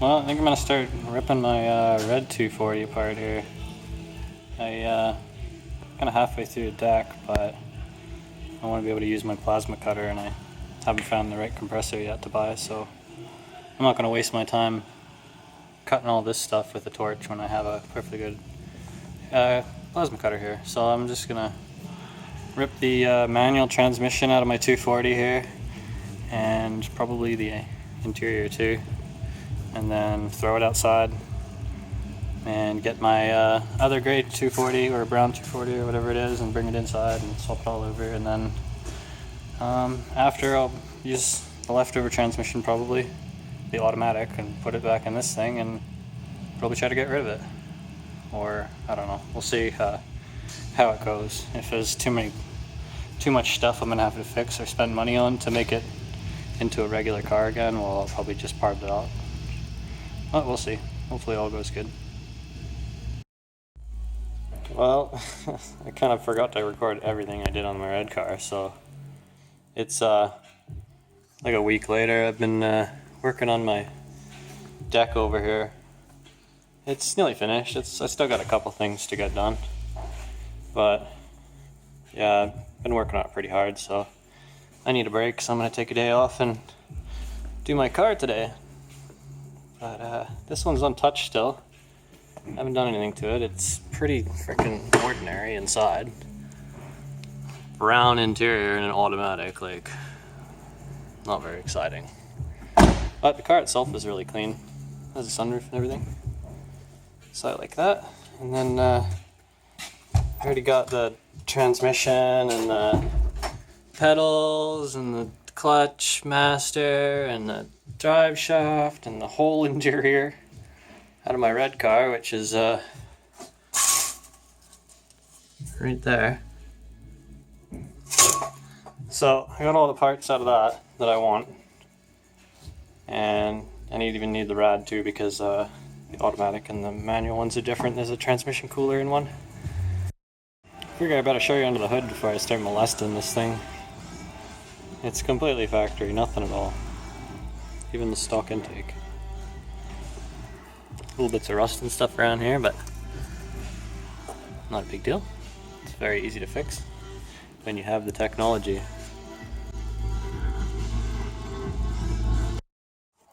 Well, I think I'm gonna start ripping my red 240 apart here. I kind of halfway through the deck, but I want to be able to use my plasma cutter, and I haven't found the right compressor yet to buy, so I'm not gonna waste my time cutting all this stuff with a torch when I have a perfectly good plasma cutter here. So I'm just gonna rip the manual transmission out of my 240 here, and probably the interior too, and then throw it outside and get my other grade 240 or brown 240 or whatever it is and bring it inside and swap it all over. And then after, I'll use the leftover transmission, probably the automatic, and put it back in this thing and probably try to get rid of it. Or I don't know, we'll see how it goes. If there's too much stuff I'm gonna have to fix or spend money on to make it into a regular car again, well, I'll probably just part it out. But we'll see. Hopefully it all goes good. Well, I kind of forgot to record everything I did on my red car, so it's like a week later. I've been working on my deck over here. It's nearly finished. I still got a couple things to get done, but yeah, I've been working on it pretty hard, so I need a break, so I'm going to take a day off and do my car today. But this one's untouched still. I haven't done anything to it. It's pretty freaking ordinary inside. Brown interior and an automatic, like, not very exciting. But the car itself is really clean. It has a sunroof and everything. So I like that. And then I already got the transmission and the pedals and the clutch master and the drive shaft and the whole interior out of my red car, which is right there. So I got all the parts out of that I want, and I even need the rad too, because the automatic and the manual ones are different. There's a transmission cooler in one. I figure I better show you under the hood before I start molesting this thing. It's completely factory, nothing at all. Even the stock intake. Little bits of rust and stuff around here, but not a big deal. It's very easy to fix when you have the technology.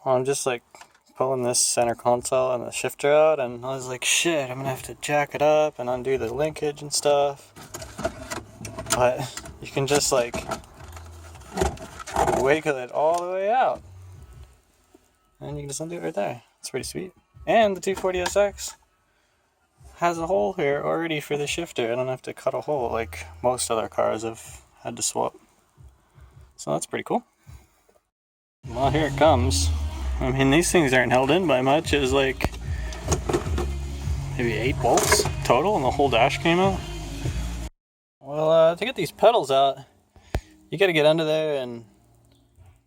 I'm just like pulling this center console and the shifter out, and I was like, shit, I'm gonna have to jack it up and undo the linkage and stuff. But you can just like wiggle it all the way out, and you can just undo it right there. It's pretty sweet. And the 240SX has a hole here already for the shifter. I don't have to cut a hole like most other cars have had to swap. So that's pretty cool. Well, here it comes. I mean, these things aren't held in by much. It was like maybe 8 bolts total, and the whole dash came out. Well, to get these pedals out, you gotta get under there and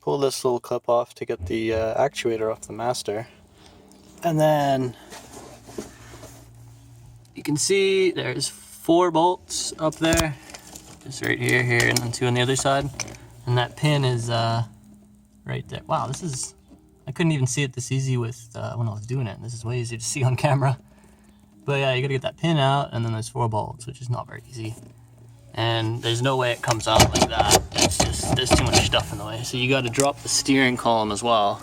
pull this little clip off to get the actuator off the master. And then you can see there's 4 bolts up there, just right here, and then 2 on the other side. And that pin is right there. Wow, I couldn't even see it this easy with when I was doing it. This is way easier to see on camera. But yeah, you gotta get that pin out, and then there's 4 bolts, which is not very easy. And there's no way it comes out like that. It's just, there's too much stuff in the way. So you gotta drop the steering column as well,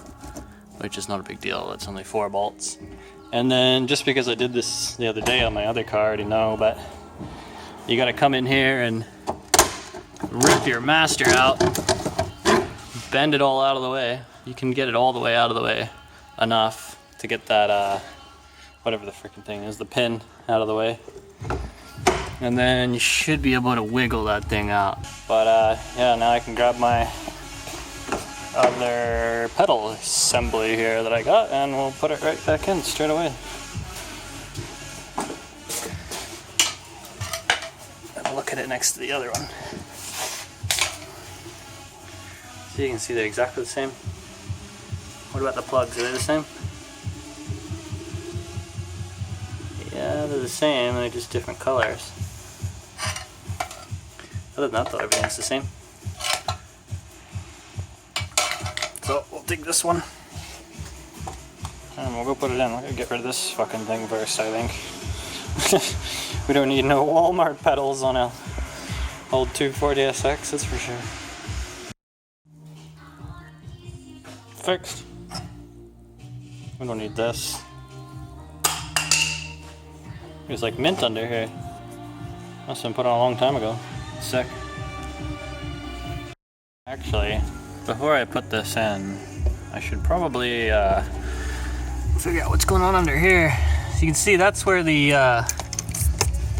which is not a big deal. It's only 4 bolts. And then, just because I did this the other day on my other car, I already know, but you gotta come in here and rip your master out, bend it all out of the way. You can get it all the way out of the way enough to get that, whatever the freaking thing is, the pin out of the way. And then you should be able to wiggle that thing out. But yeah, now I can grab my other pedal assembly here that I got, and we'll put it right back in straight away. Have a look at it next to the other one. So you can see they're exactly the same. What about the plugs? Are they the same? Yeah, they're the same, they're just different colors. Other than that though, everything's the same. So we'll take this one And we'll go put it in. We're gonna get rid of this fucking thing first, I think. We don't need no Walmart pedals on a old 240SX, that's for sure. Fixed. We don't need this. There's like mint under here. Must have been put on a long time ago. Sick. Actually, before I put this in, I should probably figure out what's going on under here. So you can see that's where the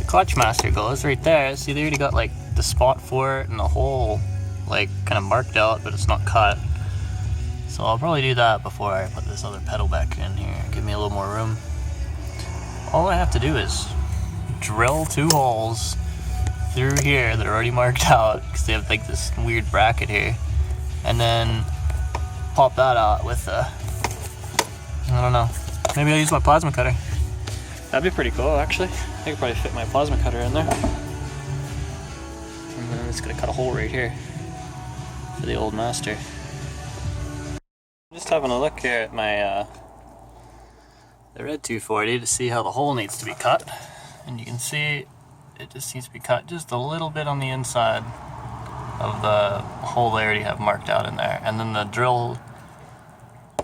clutch master goes, right there. See, they already got like the spot for it and the hole like kind of marked out, but it's not cut. So I'll probably do that before I put this other pedal back in here. Give me a little more room. All I have to do is drill 2 holes through here that are already marked out because they have like this weird bracket here, and then pop that out with I don't know, maybe I'll use my plasma cutter. That'd be pretty cool actually. I could probably fit my plasma cutter in there. And then I'm just gonna cut a hole right here for the old master. Just having a look here at my the red 240 to see how the hole needs to be cut, and you can see it just needs to be cut just a little bit on the inside of the hole they already have marked out in there, and then the drill,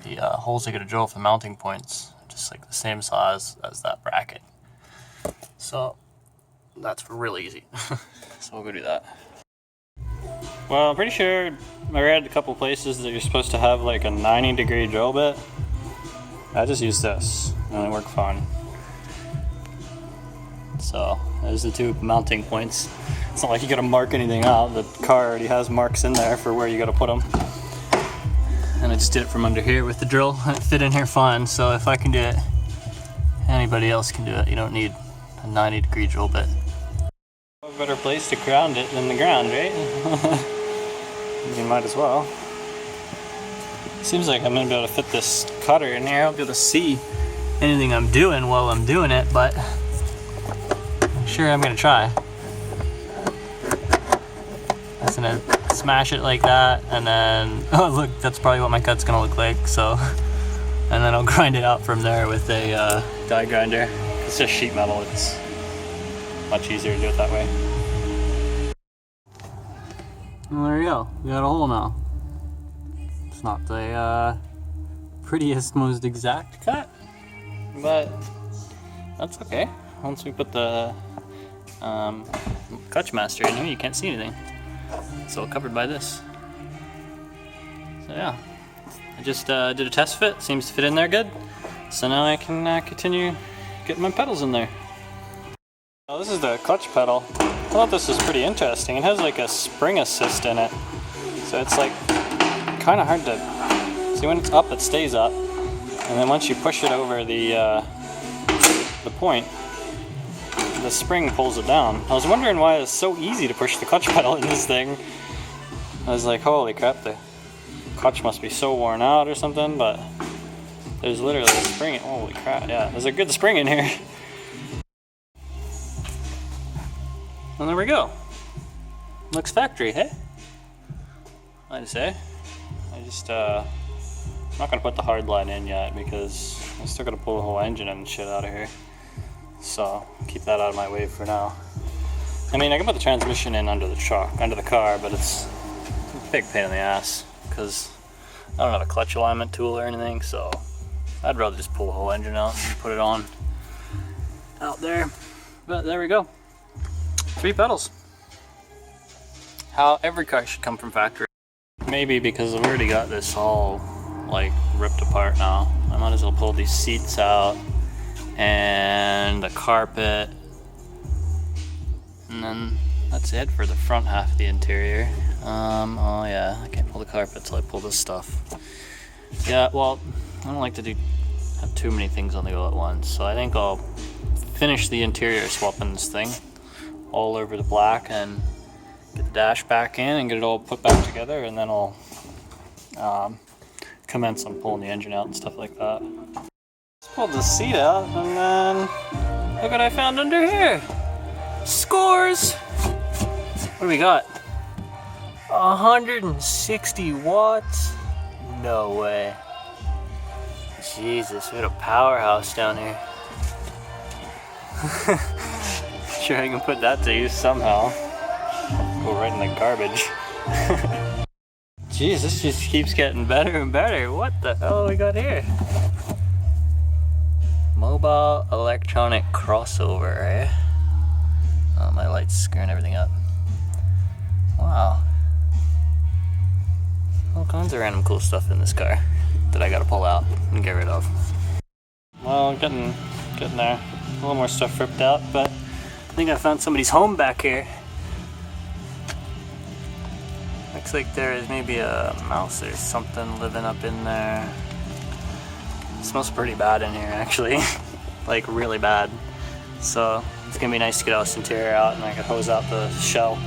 the holes they're going to drill for mounting points, just like the same size as that bracket. So that's really easy. So we'll go do that. Well, I'm pretty sure I read a couple places that you're supposed to have like a 90-degree drill bit. I just used this and it worked fine. So there's the 2 mounting points. It's not like you gotta mark anything out. The car already has marks in there for where you gotta put them. And I just did it from under here with the drill, and it fit in here fine. So if I can do it, anybody else can do it. You don't need a 90-degree drill bit. A better place to ground it than the ground, right? You might as well. Seems like I'm gonna be able to fit this cutter in here. I'll be able to see anything I'm doing while I'm doing it, but I'm sure I'm gonna try. I'm just gonna smash it like that, and then, oh look, that's probably what my cut's gonna look like, so. And then I'll grind it out from there with a die grinder. It's just sheet metal, it's much easier to do it that way. Well, there you go, we got a hole now. It's not the prettiest, most exact cut, but that's okay. Once we put the clutch master in here, you can't see anything. It's all covered by this. So yeah, I just did a test fit, seems to fit in there good. So now I can continue getting my pedals in there. Oh, this is the clutch pedal. I thought this was pretty interesting. It has like a spring assist in it. So it's like kind of hard to see. When it's up, it stays up, and then once you push it over the point, the spring pulls it down. I was wondering why it's so easy to push the clutch pedal in this thing. I was like, holy crap, the clutch must be so worn out or something, but there's literally a spring. Holy crap, yeah, there's a good spring in here. And there we go. Looks factory, hey? I'd say. I just, I'm not gonna put the hard line in yet because I'm still gonna pull the whole engine and shit out of here. So, keep that out of my way for now. I mean, I can put the transmission in under the truck, under the car, but it's a big pain in the ass because I don't have a clutch alignment tool or anything, so I'd rather just pull the whole engine out and put it on out there. But there we go. 3 pedals. How every car should come from factory. Maybe because I've already got this all like ripped apart now, I might as well pull these seats out and the carpet, and then that's it for the front half of the interior. Oh yeah, I can't pull the carpet till I pull this stuff. Yeah, well, I don't like to have too many things on the go at once, so I think I'll finish the interior swapping this thing all over the black and get the dash back in and get it all put back together, and then I'll commence on pulling the engine out and stuff like that. Just pulled the seat out, and then look what I found under here. Scores! What do we got? 160 watts? No way. Jesus, what a powerhouse down here. Sure I can put that to use somehow. Go right in the garbage. Jeez, this just keeps getting better and better. What the hell we got here? Mobile electronic crossover, eh? Oh, my light's screwing everything up. Wow. All kinds of random cool stuff in this car that I gotta pull out and get rid of. Well, getting there. A little more stuff ripped out, but I think I found somebody's home back here. Looks like there is maybe a mouse or something living up in there. It smells pretty bad in here, actually. Like, really bad. So, it's gonna be nice to get all this interior out and I can hose out the shell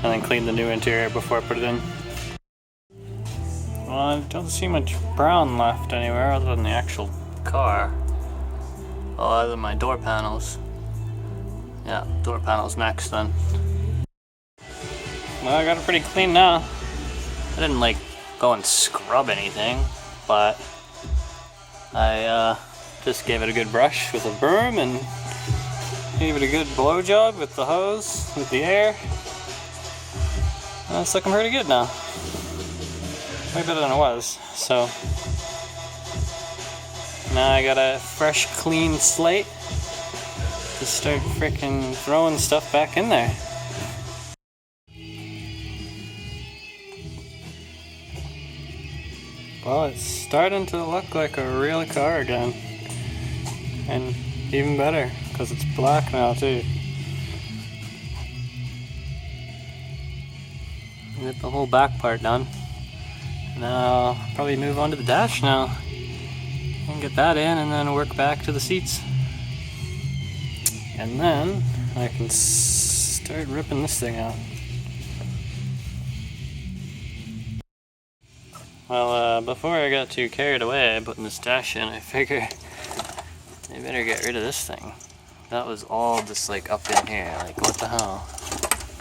and then clean the new interior before I put it in. Well, I don't see much brown left anywhere other than the actual car. Oh, other than my door panels. Yeah, door panels next then. Well, I got it pretty clean now. I didn't like go and scrub anything, but I just gave it a good brush with a broom and gave it a good blow job with the hose, with the air. And it's looking pretty good now. Way better than it was. So now I got a fresh, clean slate to start freaking throwing stuff back in there. Well, it's starting to look like a real car again. And even better, because it's black now too. Get the whole back part done. Now, I'll probably move on to the dash now. And get that in and then work back to the seats. And then I can start ripping this thing out. Well, before I got too carried away putting this dash in, I figure I better get rid of this thing. That was all just like up in here. Like, what the hell?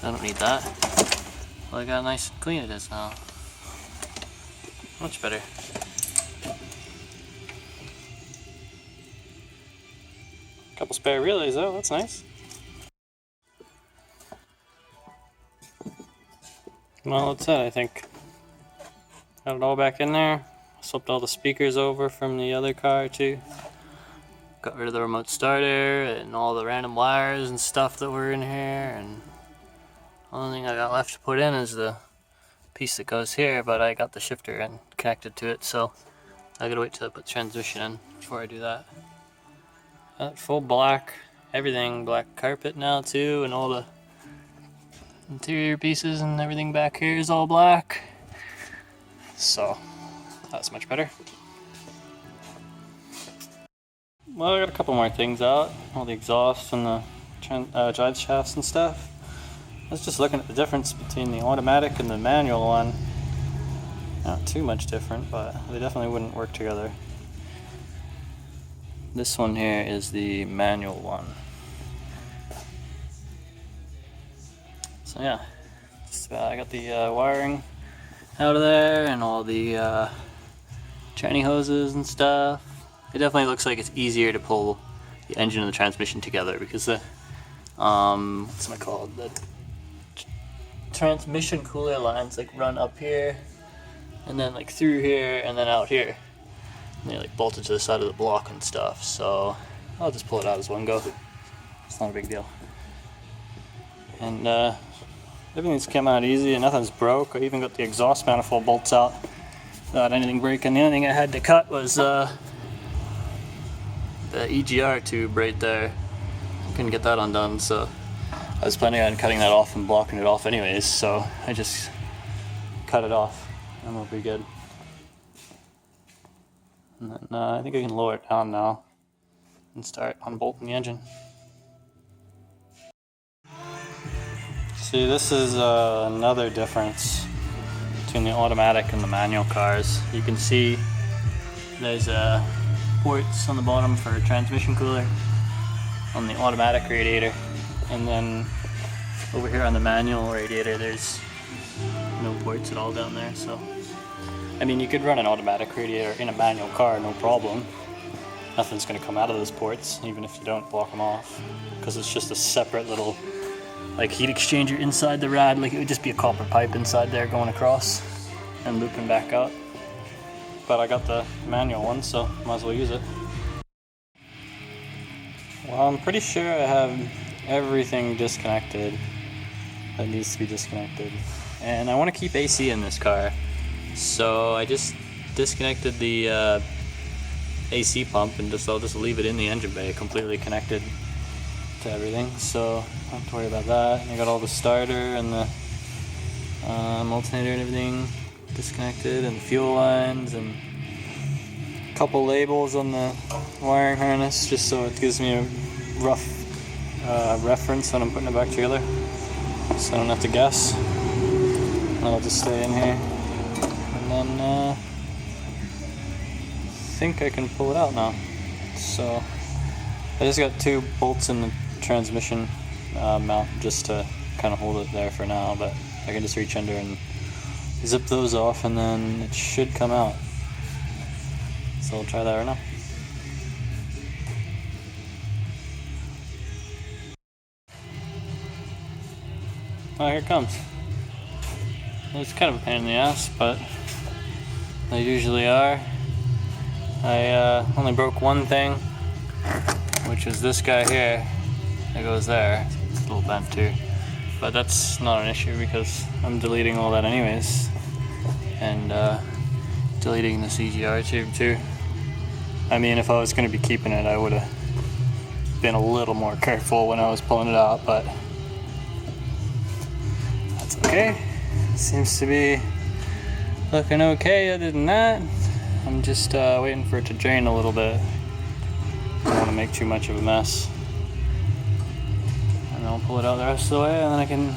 I don't need that. Well, I got nice and clean it is now. Much better. Couple spare relays though, that's nice. Well, that's it, I think. Got it all back in there. Swapped all the speakers over from the other car too. Got rid of the remote starter and all the random wires and stuff that were in here. And the only thing I got left to put in is the piece that goes here, but I got the shifter and connected to it, so I gotta wait till I put the transmission in before I do that. Got full black, everything black carpet now too, and all the interior pieces and everything back here is all black. So that's much better. Well, I got a couple more things out, all the exhausts and the drive shafts and stuff. I was just looking at the difference between the automatic and the manual one. Not too much different, but they definitely wouldn't work together. This one here is the manual one. So yeah, I got the wiring out of there and all the tranny hoses and stuff. It definitely looks like it's easier to pull the engine and the transmission together because the what's it called? The transmission cooler lines like run up here and then like through here and then out here. And they're like bolted to the side of the block and stuff. So I'll just pull it out as one go. It's not a big deal. And everything's come out easy and nothing's broke. I even got the exhaust manifold bolts out without anything breaking. The only thing I had to cut was the EGR tube right there. Couldn't get that undone, so I was planning on cutting that off and blocking it off anyways, so I just cut it off and we'll be good. And then I think I can lower it down now and start unbolting the engine. See, this is another difference between the automatic and the manual cars. You can see there's ports on the bottom for a transmission cooler on the automatic radiator, and then over here on the manual radiator there's no ports at all down there, so I mean, you could run an automatic radiator in a manual car, no problem. Nothing's going to come out of those ports, even if you don't block them off, because it's just a separate little like heat exchanger inside the rad. Like it would just be a copper pipe inside there going across and looping back out. But I got the manual one, so might as well use it. Well, I'm pretty sure I have everything disconnected that needs to be disconnected, and I want to keep AC in this car, so I just disconnected the AC pump and I'll just leave it in the engine bay completely connected to everything, so I don't have to worry about that. And I got all the starter and the alternator and everything disconnected, and the fuel lines, and a couple labels on the wiring harness just so it gives me a rough reference when I'm putting it back together, so I don't have to guess. I'll just stay in here, and then I think I can pull it out now. So I just got 2 bolts in the transmission mount just to kind of hold it there for now, but I can just reach under and zip those off and then it should come out. So I'll try that right now. Oh, here it comes. It's kind of a pain in the ass, but they usually are. I only broke one thing, which is this guy here that goes there. It's a little bent too, but that's not an issue because I'm deleting all that anyways, and deleting the CGR tube too. I mean, if I was going to be keeping it, I would have been a little more careful when I was pulling it out, but that's okay. Seems to be looking okay other than that. I'm just waiting for it to drain a little bit. I don't want to make too much of a mess. And I'll pull it out the rest of the way, and then I can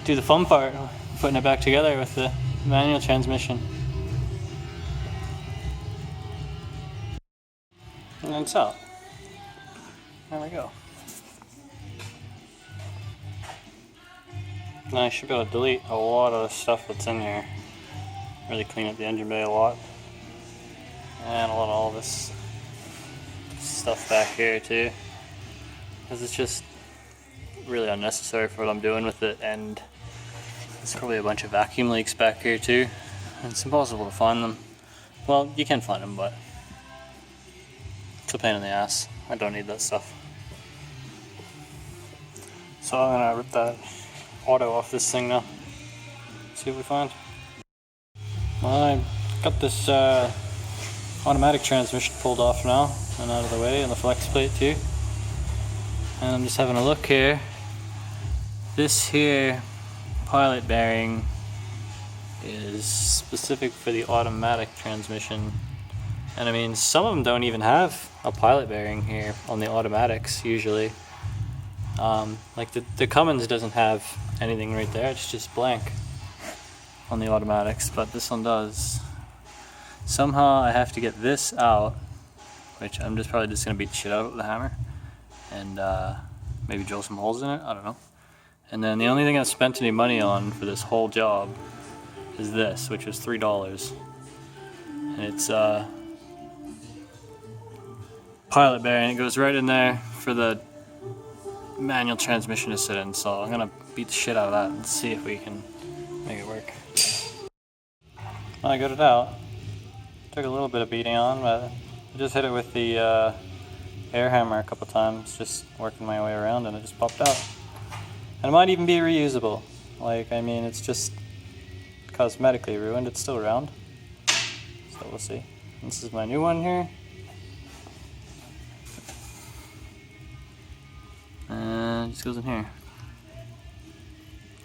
do the fun part, putting it back together with the manual transmission. And then it's out. There we go. Now I should be able to delete a lot of the stuff that's in here. Really clean up the engine bay a lot. And a lot of all this stuff back here too, because it's just really unnecessary for what I'm doing with it, and there's probably a bunch of vacuum leaks back here too, and it's impossible to find them. Well, you can find them, but it's a pain in the ass. I don't need that stuff. So I'm gonna rip that auto off this thing now, see what we find. Well, I got this automatic transmission pulled off now and out of the way, and the flex plate too. And I'm just having a look here. This here pilot bearing is specific for the automatic transmission. And I mean, some of them don't even have a pilot bearing here on the automatics usually. Like the Cummins doesn't have anything right there, it's just blank on the automatics, but this one does. Somehow I have to get this out, which I'm probably just going to beat the shit out of it with a hammer, and maybe drill some holes in it, I don't know. And then the only thing I've spent any money on for this whole job is this, which was $3. And it's pilot bearing, it goes right in there for the manual transmission to sit in, so I'm going to beat the shit out of that and see if we can make it work. Well, I got it out. Took a little bit of beating on, but I just hit it with the air hammer a couple times, just working my way around, and it just popped out. And it might even be reusable. Like, I mean, it's just cosmetically ruined. It's still around, so we'll see. This is my new one here. And it just goes in here.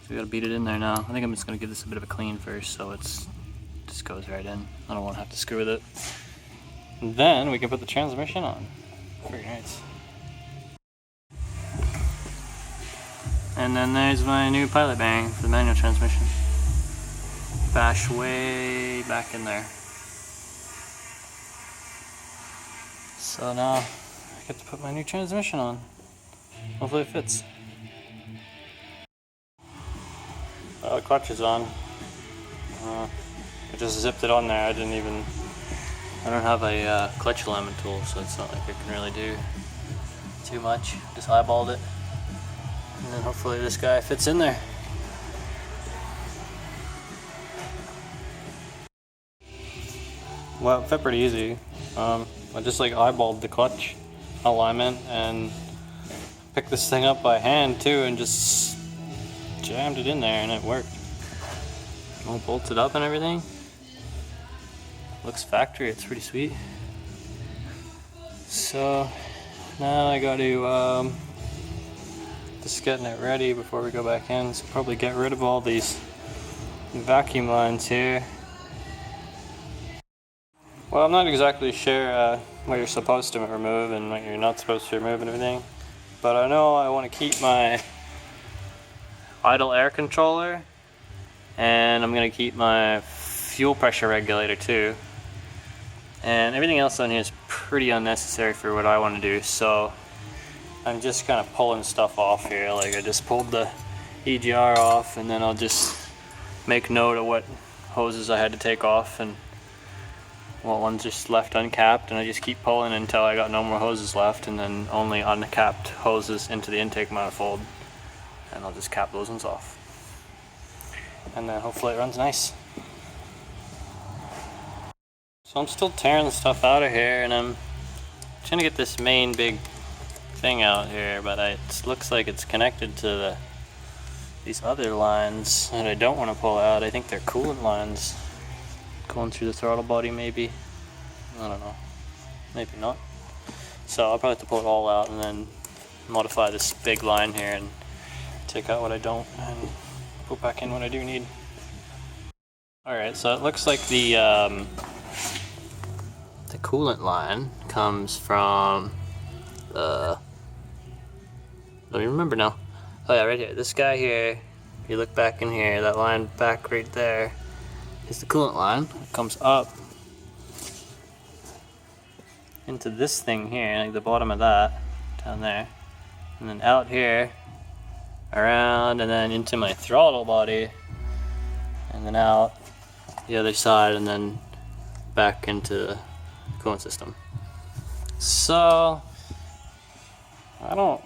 So we gotta beat it in there now. I think I'm just gonna give this a bit of a clean first, so it's just goes right in. I don't want to have to screw with it. And then we can put the transmission on. Very nice. And then there's my new pilot bearing for the manual transmission. Bash way back in there. So now I get to put my new transmission on. Hopefully it fits. The clutch is on. I just zipped it on there. I don't have a clutch alignment tool, so it's not like I can really do too much. Just eyeballed it, and then hopefully this guy fits in there. Well, it fit pretty easy. I just like eyeballed the clutch alignment and picked this thing up by hand too, and just jammed it in there, and it worked. All bolted up and everything. Looks factory. It's pretty sweet. So now I got to just getting it ready before we go back in. So probably get rid of all these vacuum lines here. Well, I'm not exactly sure what you're supposed to remove and what you're not supposed to remove and everything, but I know I want to keep my idle air controller, and I'm going to keep my fuel pressure regulator too, and everything else on here is pretty unnecessary for what I want to do, so I'm just kind of pulling stuff off here. Like I just pulled the EGR off, and then I'll just make note of what hoses I had to take off and what one's just left uncapped, and I just keep pulling until I got no more hoses left, and then only uncapped hoses into the intake manifold, and I'll just cap those ones off, and then hopefully it runs nice. So I'm still tearing the stuff out of here, and I'm trying to get this main big thing out here, but it looks like it's connected to these other lines that I don't want to pull out. I think they're coolant lines going through the throttle body, maybe. I don't know. Maybe not. So I'll probably have to pull it all out and then modify this big line here and take out what I don't and put back in what I do need. Alright, so it looks like the coolant line comes from I don't even remember now. Oh yeah, right here. This guy here, if you look back in here, that line back right there is the coolant line. It comes up into this thing here, like the bottom of that, down there, and then out here, around, and then into my throttle body, and then out the other side, and then back into the coolant system. So I don't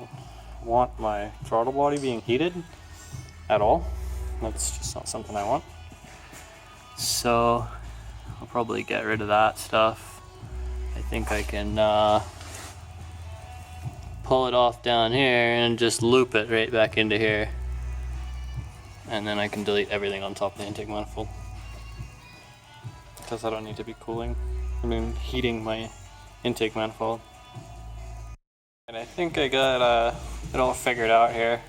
want my throttle body being heated at all. That's just not something I want. So I'll probably get rid of that stuff. I think I can pull it off down here and just loop it right back into here, and then I can delete everything on top of the intake manifold, because I don't need to be heating my intake manifold. And I think I got it all figured out here.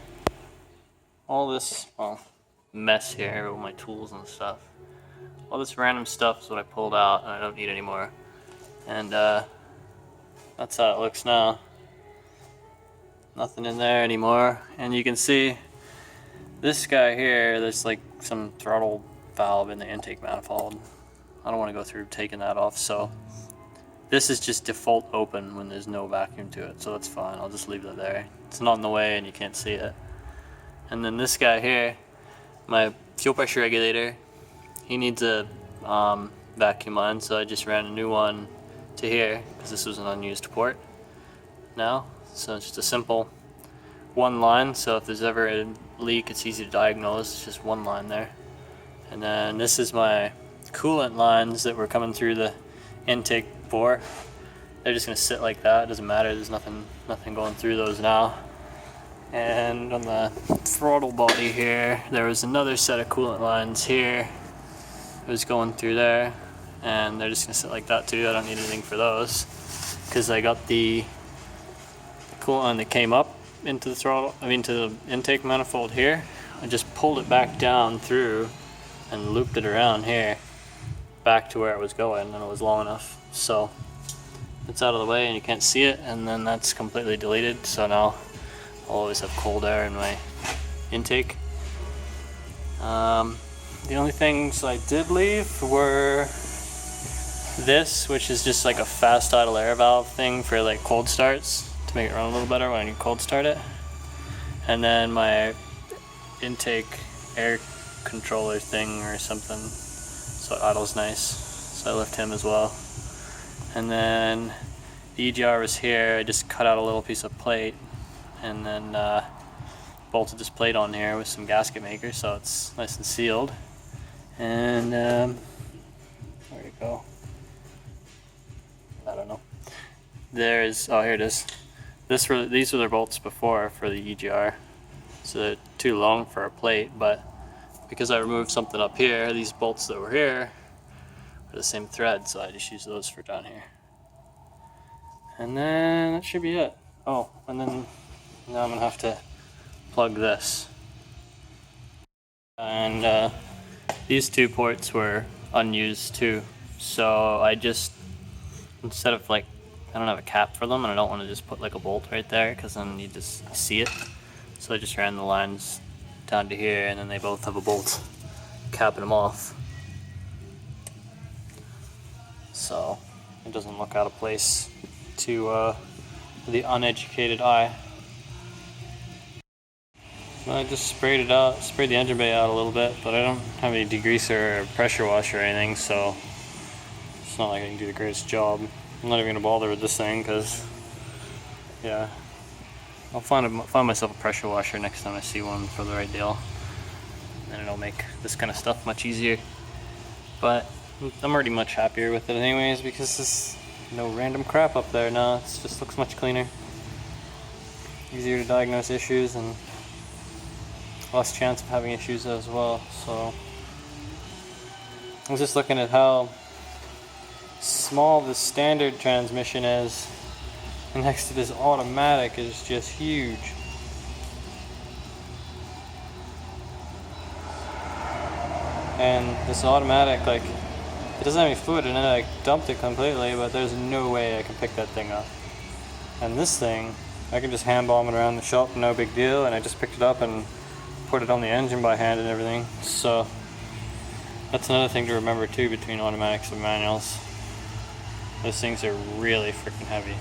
All this mess here with my tools and stuff. All this random stuff is what I pulled out and I don't need anymore. And that's how it looks now. Nothing in there anymore. And you can see this guy here, there's like some throttle valve in the intake manifold. I don't want to go through taking that off, so this is just default open when there's no vacuum to it, so that's fine. I'll just leave that there. It's not in the way and you can't see it. And then this guy here, my fuel pressure regulator, he needs a vacuum line, so I just ran a new one to here because this was an unused port now. So it's just a simple one line, so if there's ever a leak, it's easy to diagnose. It's just one line there. And then this is my coolant lines that were coming through the intake bore. They're just gonna sit like that. It doesn't matter. There's nothing going through those now. And on the throttle body here, there was another set of coolant lines here. It was going through there, and they're just gonna sit like that too. I don't need anything for those because I got the coolant line that came up into the to the intake manifold here. I just pulled it back down through and looped it around here back to where it was going, and it was long enough. So it's out of the way and you can't see it, and then that's completely deleted. So now I'll always have cold air in my intake. The only things I did leave were this, which is just like a fast idle air valve thing for like cold starts to make it run a little better when you cold start it, and then my intake air controller thing or something so it idles nice. So I lift him as well. And then the EGR was here. I just cut out a little piece of plate and then bolted this plate on here with some gasket maker so it's nice and sealed. And where'd it go? I don't know. There's, oh, here it is. These were the bolts before for the EGR. So they're too long for a plate, but because I removed something up here, these bolts that were here are the same thread, so I just use those for down here. And then that should be it. Oh, and then now I'm gonna have to plug this. And these two ports were unused too, so I just, instead of like, I don't have a cap for them and I don't want to just put like a bolt right there because then you just see it. So I just ran the lines down to here and then they both have a bolt capping them off. So it doesn't look out of place to the uneducated eye. Well, I just sprayed it out, sprayed the engine bay out a little bit, but I don't have any degreaser or pressure washer or anything, so it's not like I can do the greatest job. I'm not even gonna bother with this thing because, yeah, I'll find myself a pressure washer next time I see one for the right deal, and it'll make this kind of stuff much easier. But I'm already much happier with it anyways because there's no random crap up there now. It just looks much cleaner, easier to diagnose issues, and less chance of having issues as well. So I was just looking at how small the standard transmission is, and next to this automatic is just huge. And this automatic, like, it doesn't have any fluid in it. I dumped it completely, but there's no way I can pick that thing up. And this thing, I can just hand bomb it around the shop, no big deal, and I just picked it up and put it on the engine by hand and everything. So that's another thing to remember too between automatics and manuals. Those things are really freaking heavy.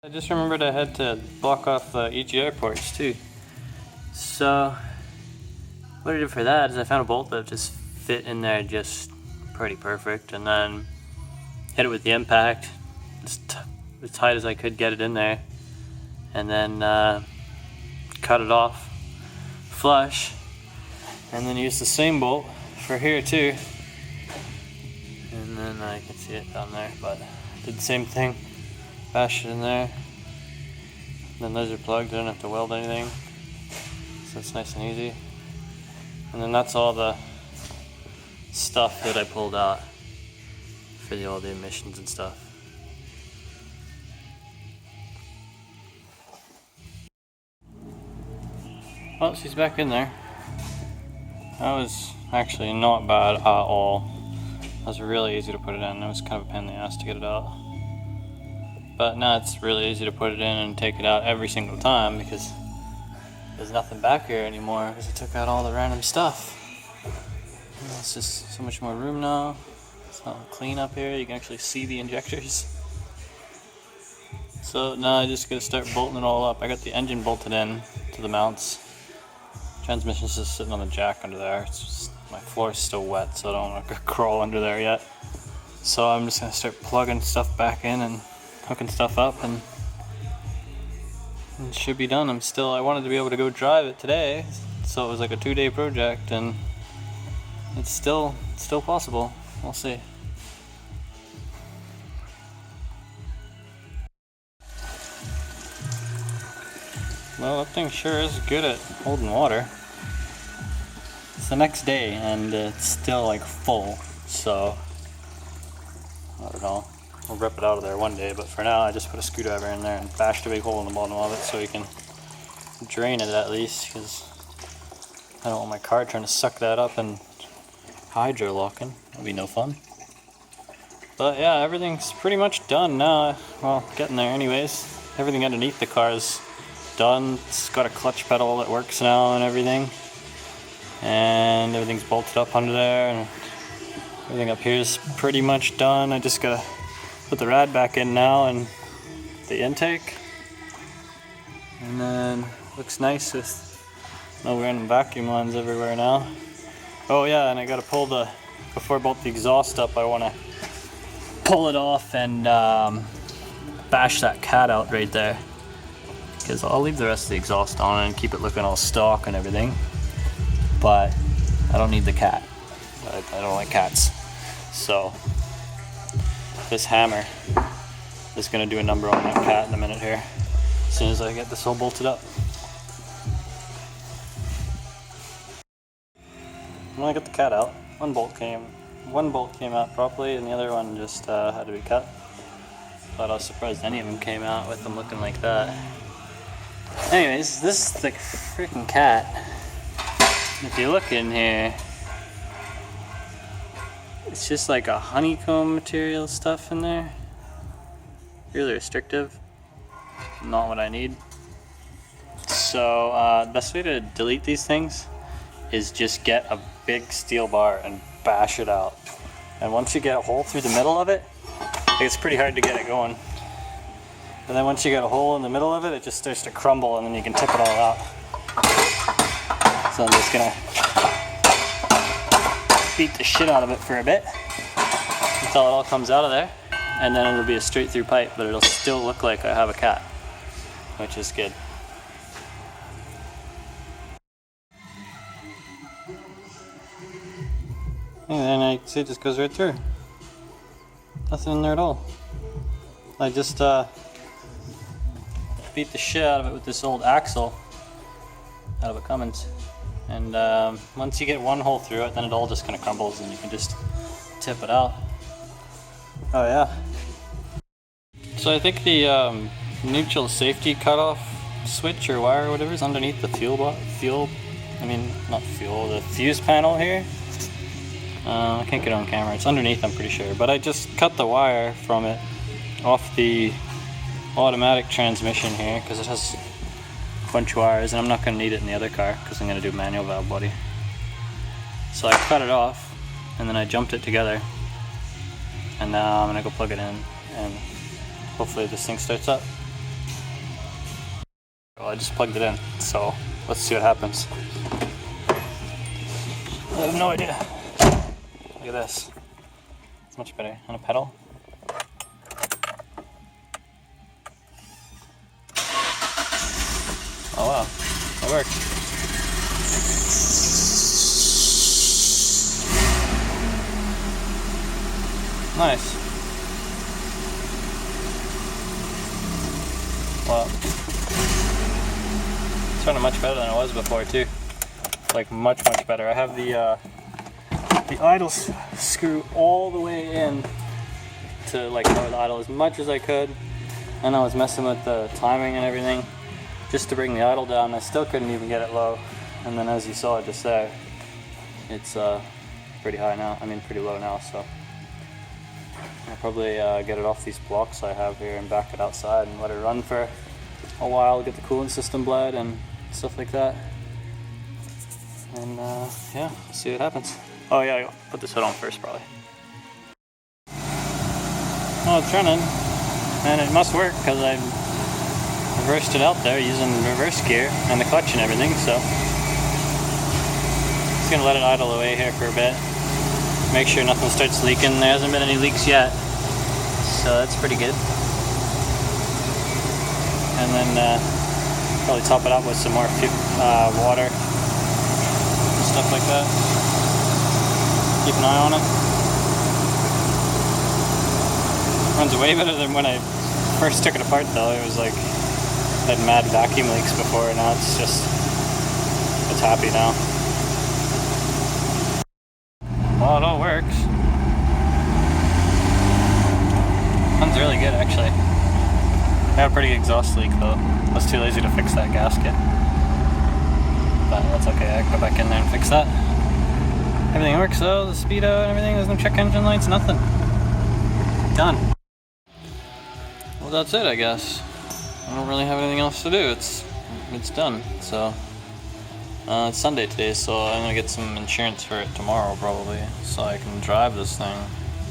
I just remembered I had to block off the EGR ports too. So what I did for that is I found a bolt that just fit in there just pretty perfect, and then hit it with the impact as tight as I could get it in there, and then cut it off flush, and then use the same bolt for here too, and then I can see it down there, but did the same thing, bashed it in there, then those are plugged, I don't have to weld anything, so it's nice and easy. And then that's all the stuff that I pulled out for all the emissions and stuff. Well, she's back in there. That was actually not bad at all. It was really easy to put it in. It was kind of a pain in the ass to get it out. But now it's really easy to put it in and take it out every single time because there's nothing back here anymore because I took out all the random stuff. It's just so much more room now. It's not clean up here. You can actually see the injectors. So now I just gotta start bolting it all up. I got the engine bolted in to the mounts. Transmission's just sitting on the jack under there. It's just, my floor's still wet, so I don't want to crawl under there yet. So I'm just gonna start plugging stuff back in and hooking stuff up, and it should be done. I wanted to be able to go drive it today, so it was like a 2-day project, and it's still possible. We'll see. Well, that thing sure is good at holding water. It's the next day and it's still like full, so I don't know. We'll rip it out of there one day, but for now I just put a screwdriver in there and bashed a big hole in the bottom of it so you can drain it at least, because I don't want my car trying to suck that up and hydro locking. That'd be no fun. But yeah, everything's pretty much done now. Well, getting there anyways. Everything underneath the car is done. It's got a clutch pedal that works now and everything. And everything's bolted up under there, and everything up here is pretty much done. I just gotta put the rad back in now and the intake. And then looks nice with no random vacuum lines everywhere now. Oh yeah, and I gotta pull the, before I bolt the exhaust up, I wanna pull it off and bash that cat out right there. Because I'll leave the rest of the exhaust on and keep it looking all stock and everything. But I don't need the cat. I don't like cats. So this hammer is gonna do a number on that cat in a minute here, as soon as I get this all bolted up. When I got the cat out, one bolt came out properly and the other one just had to be cut. But I was surprised any of them came out with them looking like that. Anyways, this is the freaking cat. If you look in here, it's just like a honeycomb material stuff in there. Really restrictive. Not what I need. So the best way to delete these things is just get a big steel bar and bash it out. And once you get a hole through the middle of it, it's pretty hard to get it going. And then once you get a hole in the middle of it, it just starts to crumble and then you can tip it all out. So I'm just gonna beat the shit out of it for a bit until it all comes out of there. And then it'll be a straight through pipe, but it'll still look like I have a cat, which is good. And then I see it just goes right through. Nothing in there at all. I just beat the shit out of it with this old axle out of a Cummins. And once you get one hole through it, then it all just kind of crumbles and you can just tip it out. Oh yeah. So I think the neutral safety cutoff switch or wire or whatever is underneath the the fuse panel here. I can't get it on camera, it's underneath I'm pretty sure, but I just cut the wire from it off the automatic transmission here because it has a bunch of wires and I'm not going to need it in the other car because I'm going to do manual valve body. So I cut it off and then I jumped it together and now I'm going to go plug it in and hopefully this thing starts up. Well, I just plugged it in, so let's see what happens. I have no idea. Look at this. It's much better on a pedal. Oh wow, that worked. Nice. Well, it's running much better than it was before too. Like much better. I have the idle screw all the way in to like lower the idle as much as I could, and I was messing with the timing and everything just to bring the idle down. I still couldn't even get it low, and then as you saw just there, it's pretty high now. I mean pretty low now. So I'll probably get it off these blocks I have here and back it outside and let it run for a while, get the coolant system bled and stuff like that. And yeah, see what happens. Oh yeah, I'll put this hood on first probably. Well, it's running, and it must work because I reversed it out there using reverse gear and the clutch and everything, so just gonna let it idle away here for a bit. Make sure nothing starts leaking. There hasn't been any leaks yet, so that's pretty good. And then probably top it up with some more water, stuff like that. Keep an eye on it. Runs way better than when I first took it apart though. It was like, I had mad vacuum leaks before, and now it's happy now. Well, it all works. Runs really good actually. I had a pretty exhaust leak though. I was too lazy to fix that gasket. But that's okay, I can go back in there and fix that. Everything works though, the speedo and everything, there's no check engine lights, nothing. Done. Well, that's it I guess. I don't really have anything else to do, it's done. So it's Sunday today, so I'm gonna get some insurance for it tomorrow probably, so I can drive this thing.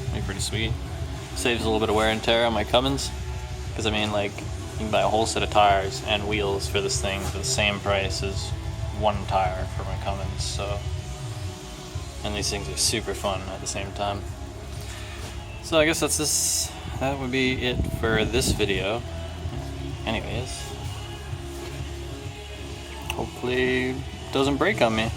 It'll be pretty sweet. Saves a little bit of wear and tear on my Cummins, because I mean like, you can buy a whole set of tires and wheels for this thing for the same price as one tire for my Cummins, so and these things are super fun at the same time. So I guess that would be it for this video. Anyways, hopefully it doesn't break on me.